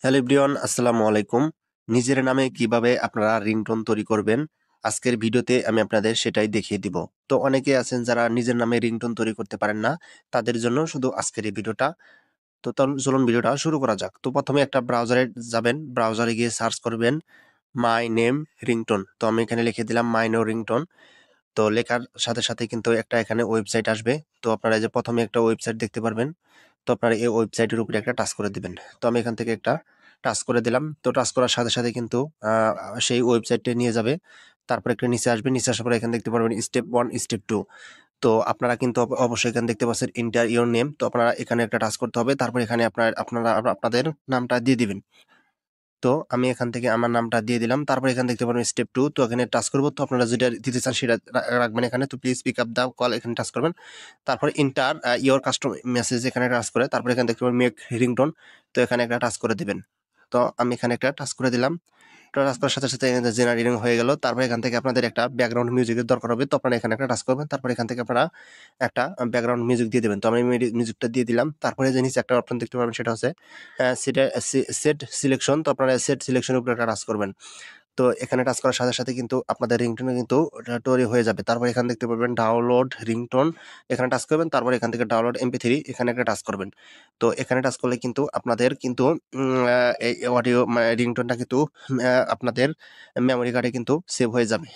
Hello everyone, আসসালামু আলাইকুম। নিজের নামে কিভাবে আপনারা রিংটোন তৈরি করবেন, আজকের ভিডিওতে আমি আপনাদের সেটাই দেখিয়ে দিব। তো অনেকে আছেন যারা নিজের নামে রিংটোন তৈরি করতে পারেন না, তাদের জন্য শুধু আজকের এই ভিডিওটা। তো চলুন ভিডিওটা শুরু করা যাক। তো প্রথমে একটা ব্রাউজারে যাবেন, ব্রাউজারে গিয়ে সার্চ করবেন মাই নেম রিংটোন। তো আমি এখানে লিখে দিলাম মাই নেম রিংটোন। তো লেখার সাথে সাথে কিন্তু একটা এখানে ওয়েবসাইট আসবে। তো আপনারা এই যে প্রথমে একটা ওয়েবসাইট দেখতে পারবেন। তো আপনারা এই ওয়েবসাইটের উপরে একটা টাচ করে দিবেন। তো আমি এখান থেকে একটা টাচ করে দিলাম। তো টাচ করার সাথে সাথে কিন্তু সেই ওয়েবসাইটে নিয়ে যাবে। তারপরে একটা নিচে আসবে। নিচে আসার পরে এখানে দেখতে পারবেন স্টেপ 1, স্টেপ 2। তো আপনারা কিন্তু অবশ্যই এখানে দেখতে পাচ্ছেন এন্টার ইওর নেম। তো আপনারা এখানে একটা টাচ করতে হবে। তারপর এখানে আপনারা আপনাদের নামটা দিয়ে দিবেন। তো আমি এখান থেকে আমার নামটা দিয়ে দিলাম। তারপর এখানে দেখতে পারবেন স্টেপ 2। তো এখানে টাচ করব। তো আপনারা যেটা দিতে চান সেটা রাখবেন এখানে। তো please pick up the call এখানে টাচ করবেন। তারপর এন্টার ইওর কাস্টম মেসেজ এখানে টাচ করে তারপর এখানে দেখতে পাবেন মেক রিংটোন। তো এখানে একটা টাচ করে দিবেন। তো আমি এখানে একটা টাচ করে দিলাম। টাচ করার সাথে সাথে জেনারেটিং হয়ে গেল। তারপর এখান থেকে আপনাদের একটা ব্যাকগ্রাউন্ড মিউজিকের দরকার হবে। তো আপনারা এখানে একটা টাচ করবেন। তারপর এখান থেকে আপনারা একটা ব্যাকগ্রাউন্ড মিউজিক দিয়ে দেবেন। তো আমি মিউজিকটা দিয়ে দিলাম। তারপরে যে নিচে একটা অপশন দেখতে পাবেন সেটা হচ্ছে সেট সিলেকশন। তো আপনারা সেট সিলেকশনের উপরে একটা টাচ করবেন। তো এখানে টাচ করার সাথে সাথে কিন্তু আপনাদের রিংটোন কিন্তু তৈরি হয়ে যাবে। তারপর এখানে দেখতে পাবেন ডাউনলোড রিংটোন। এখানে টাচ করবেন। তারপর এখান থেকে ডাউনলোড MP3 এখানে একটা টাচ করবেন। তো এখানে টাচ করলে কিন্তু আপনাদের কিন্তু এই অডিও রিংটোনটা কিন্তু আপনাদের মেমোরি কার্ডে কিন্তু সেভ হয়ে যাবে।